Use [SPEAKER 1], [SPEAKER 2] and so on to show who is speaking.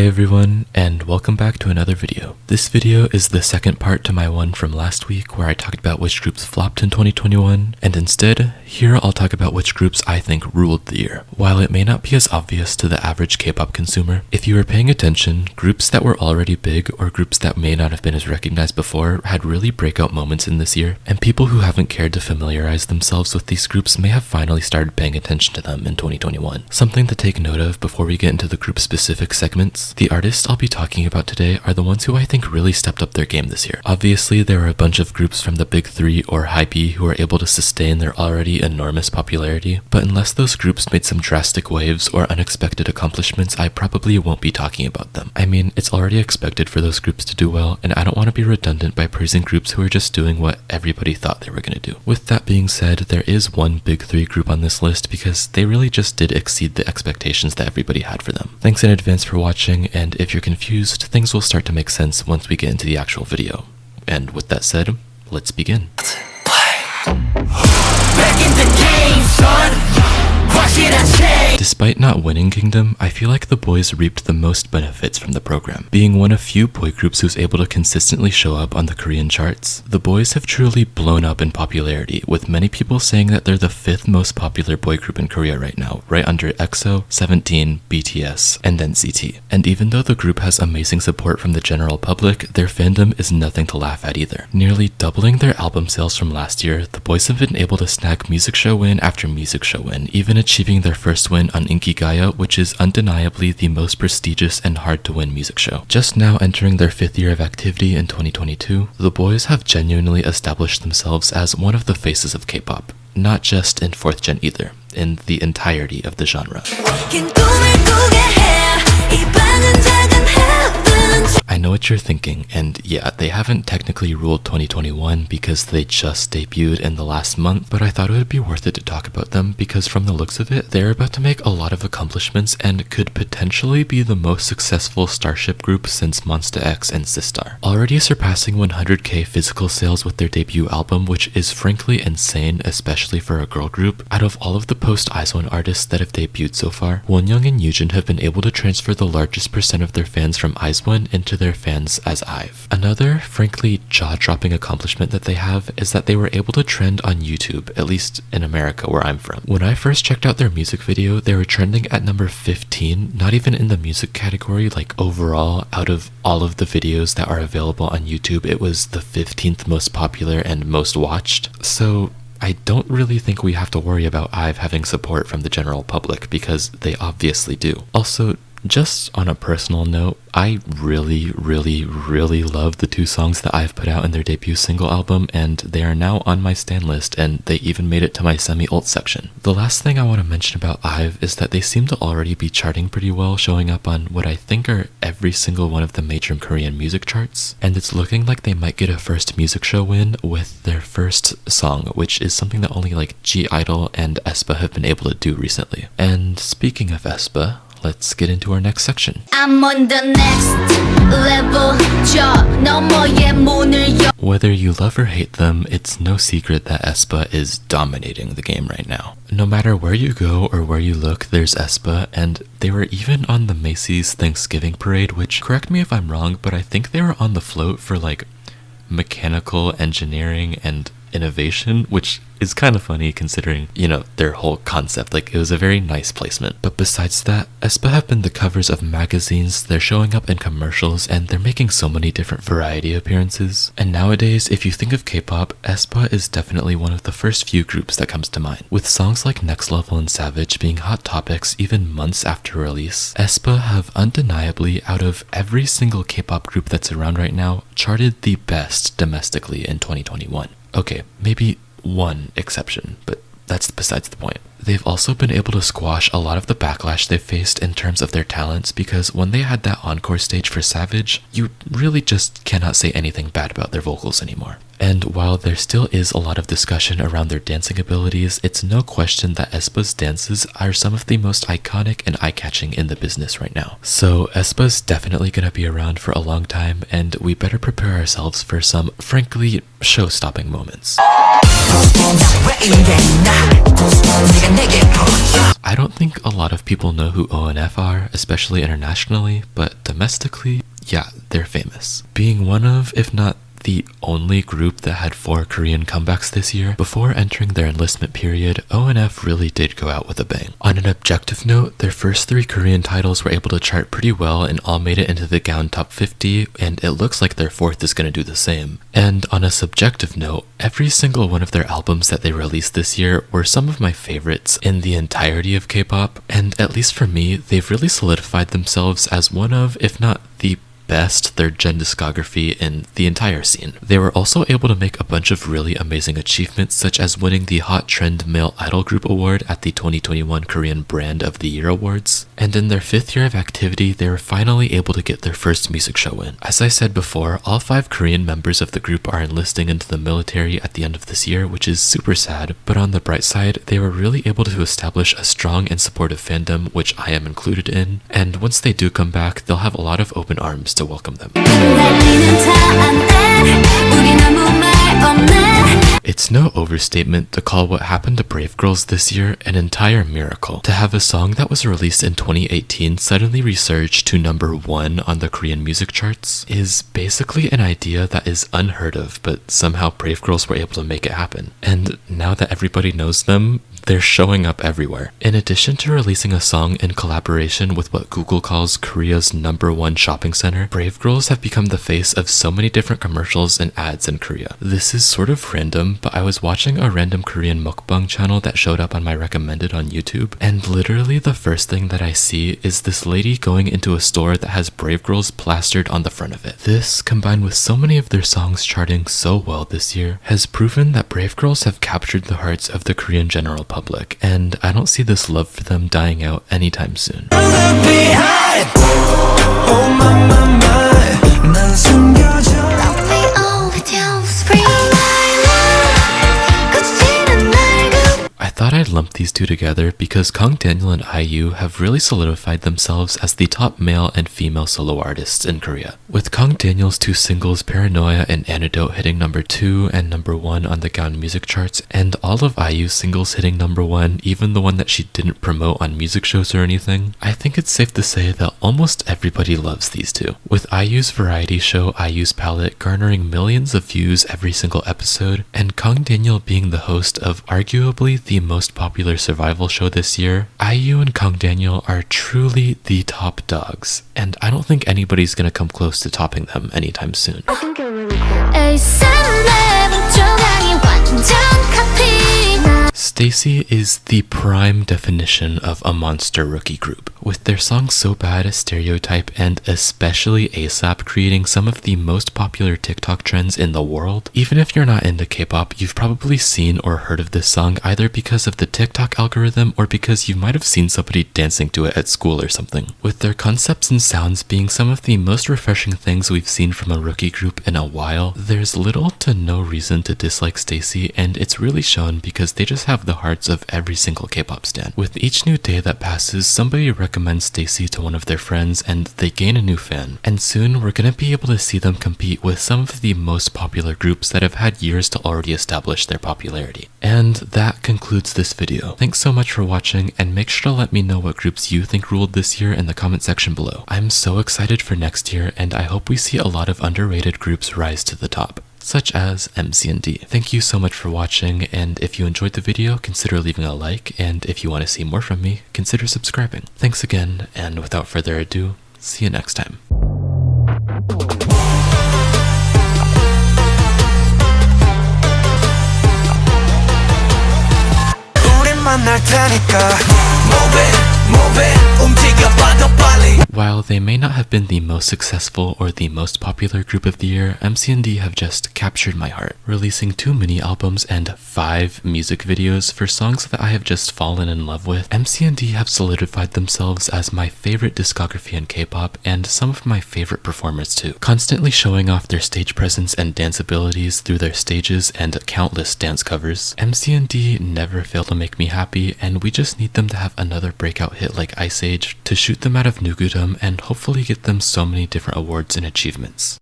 [SPEAKER 1] Hey everyone, and welcome back to another video. This video is the second part to my one from last week where I talked about which groups flopped in 2021, and instead, here I'll talk about which groups I think ruled the year. While it may not be as obvious to the average K-pop consumer, if you were paying attention, groups that were already big or groups that may not have been as recognized before had really breakout moments in this year, and people who haven't cared to familiarize themselves with these groups may have finally started paying attention to them in 2021. Something to take note of before we get into the group-specific segments. The artists I'll be talking about today are the ones who I think really stepped up their game this year. Obviously, there are a bunch of groups from the big three or high B who are able to sustain their already enormous popularity, but unless those groups made some drastic waves or unexpected accomplishments, I probably won't be talking about them. I mean, it's already expected for those groups to do well, and I don't want to be redundant by praising groups who are just doing what everybody thought they were going to do. With that being said, there is one big three group on this list because they really just did exceed the expectations that everybody had for them. Thanks in advance for watching, and if you're confused, things will start to make sense once we get into the actual video. And with that said, let's begin. Back in the game, son. Despite not winning Kingdom, I feel like the Boyz reaped the most benefits from the program. Being one of few boy groups who's able to consistently show up on the Korean charts, the Boyz have truly blown up in popularity, with many people saying that they're the 5th most popular boy group in Korea right now, right under EXO, 17, BTS, and NCT. And even though the group has amazing support from the general public, their fandom is nothing to laugh at either. Nearly doubling their album sales from last year, the Boyz have been able to snag music show win after music show win, even achieving their first win on Inkigaya, which is undeniably the most prestigious and hard to win music show. Just now entering their 5th year of activity in 2022, the Boyz have genuinely established themselves as one of the faces of K-pop. Not just in 4th gen either, in the entirety of the genre. I know what you're thinking, and yeah, they haven't technically ruled 2021 because they just debuted in the last month, but I thought it would be worth it to talk about them because from the looks of it, they're about to make a lot of accomplishments and could potentially be the most successful starship group since MY.st and Sistar. Already surpassing 100k physical sales with their debut album, which is frankly insane, especially for a girl group. Out of all of the post-I.dle artists that have debuted so far, Wonyoung and Yujin have been able to transfer the largest percent of their fans from I.dle into their fans as I.V. Another, frankly, jaw-dropping accomplishment that they have is that they were able to trend on YouTube, at least in America where I'm from. When I first checked out their music video, they were trending at number 15, not even in the music category, like overall, out of all of the videos that are available on YouTube, it was the 15th most popular and most watched. So I don't really think we have to worry about I.V. having support from the general public because they obviously do. Also, just on a personal note, I really love the 2 songs that I've put out in their debut single album, and they are now on my stan list, and they even made it to my semi-ult section. The last thing I want to mention about I.V. is that they seem to already be charting pretty well, showing up on what I think are every single one of the major Korean music charts, and it's looking like they might get a first music show win with their first song, which is something that only like I-dle and Aespa have been able to do recently. And speaking of Aespa, let's get into our next section. I'm on the next level. Whether you love or hate them, it's no secret that Aespa is dominating the game right now. No matter where you go or where you look, there's Aespa, and they were even on the Macy's Thanksgiving parade, which, correct me if I'm wrong, but I think they were on the float for like mechanical engineering and innovation, which is kind of funny considering, you know, their whole concept. Like, it was a very nice placement. But besides that, Aespa have been the covers of magazines, they're showing up in commercials, and they're making so many different variety appearances. And nowadays, if you think of K-pop, Aespa is definitely one of the first few groups that comes to mind. With songs like Next Level and Savage being hot topics even months after release, Aespa have undeniably, out of every single K-pop group that's around right now, charted the best domestically in 2021. Okay, maybe one exception, but that's besides the point. They've also been able to squash a lot of the backlash they've faced in terms of their talents, because when they had that encore stage for Savage, you really just cannot say anything bad about their vocals anymore. And while there still is a lot of discussion around their dancing abilities, it's no question that Aespa's dances are some of the most iconic and eye-catching in the business right now. So Aespa's definitely gonna be around for a long time, and we better prepare ourselves for some, frankly, show-stopping moments. I don't think a lot of people know who ONF are, especially internationally, but domestically, yeah, they're famous. Being one of, if not the only group that had 4 Korean comebacks this year, before entering their enlistment period, ONF really did go out with a bang. On an objective note, their first 3 Korean titles were able to chart pretty well and all made it into the Gaon top 50, and it looks like their 4th is going to do the same. And on a subjective note, every single one of their albums that they released this year were some of my favorites in the entirety of K-pop, and at least for me, they've really solidified themselves as one of, if not the best 3rd gen discography in the entire scene. They were also able to make a bunch of really amazing achievements, such as winning the Hot Trend Male Idol Group Award at the 2021 Korean Brand of the Year Awards. And in their 5th year of activity, they were finally able to get their first music show win. As I said before, all 5 Korean members of the group are enlisting into the military at the end of this year, which is super sad, but on the bright side, they were really able to establish a strong and supportive fandom, which I am included in, and once they do come back, they'll have a lot of open arms to welcome them. It's no overstatement to call what happened to Brave Girls this year an entire miracle. To have a song that was released in 2018 suddenly resurge to #1 on the Korean music charts is basically an idea that is unheard of, but somehow Brave Girls were able to make it happen. And now that everybody knows them, they're showing up everywhere. In addition to releasing a song in collaboration with what Google calls Korea's #1 shopping center, Brave Girls have become the face of so many different commercials and ads in Korea. This is sort of random, but I was watching a random Korean mukbang channel that showed up on my recommended on YouTube, and literally the first thing that I see is this lady going into a store that has Brave Girls plastered on the front of it. This, combined with so many of their songs charting so well this year, has proven that Brave Girls have captured the hearts of the Korean general public, and I don't see this love for them dying out anytime soon. I thought I'd lump these two together because Kang Daniel and IU have really solidified themselves as the top male and female solo artists in Korea. With Kang Daniel's 2 singles Paranoia and Antidote hitting #2 and #1 on the Gaon music charts, and all of IU's singles hitting #1, even the one that she didn't promote on music shows or anything, I think it's safe to say that almost everybody loves these two. With IU's variety show IU's Palette garnering millions of views every single episode, and Kang Daniel being the host of arguably the most popular survival show this year, IU and Kang Daniel are truly the top dogs, and I don't think anybody's gonna come close to topping them anytime soon.
[SPEAKER 2] I think you're really cool.
[SPEAKER 1] StayC is the prime definition of a monster rookie group, with their songs So Bad, Stereotype, and especially ASAP creating some of the most popular TikTok trends in the world. Even if you're not into K-pop, you've probably seen or heard of this song either because of the TikTok algorithm or because you might have seen somebody dancing to it at school or something. With their concepts and sounds being some of the most refreshing things we've seen from a rookie group in a while, there's little to no reason to dislike StayC, and it's really shown because they just have the hearts of every single K-pop stan. With each new day that passes, somebody recommends StayC to one of their friends and they gain a new fan. And soon we're gonna be able to see them compete with some of the most popular groups that have had years to already establish their popularity. And that concludes this video. Thanks so much for watching, and make sure to let me know what groups you think ruled this year in the comment section below. I'm so excited for next year, and I hope we see a lot of underrated groups rise to the top, such as MCND. Thank you so much for watching, and if you enjoyed the video, consider leaving a like, and if you want to see more from me, consider subscribing. Thanks again, and without further ado, see you next time. While they may not have been the most successful or the most popular group of the year, MCND have just captured my heart, releasing 2 mini albums and 5 music videos for songs that I have just fallen in love with. MCND have solidified themselves as my favorite discography in K-pop and some of my favorite performers too, constantly showing off their stage presence and dance abilities through their stages and countless dance covers. MCND never fail to make me happy, and we just need them to have another breakout hit like Ice Age to shoot them out of Nugudum and hopefully get them so many different awards and achievements.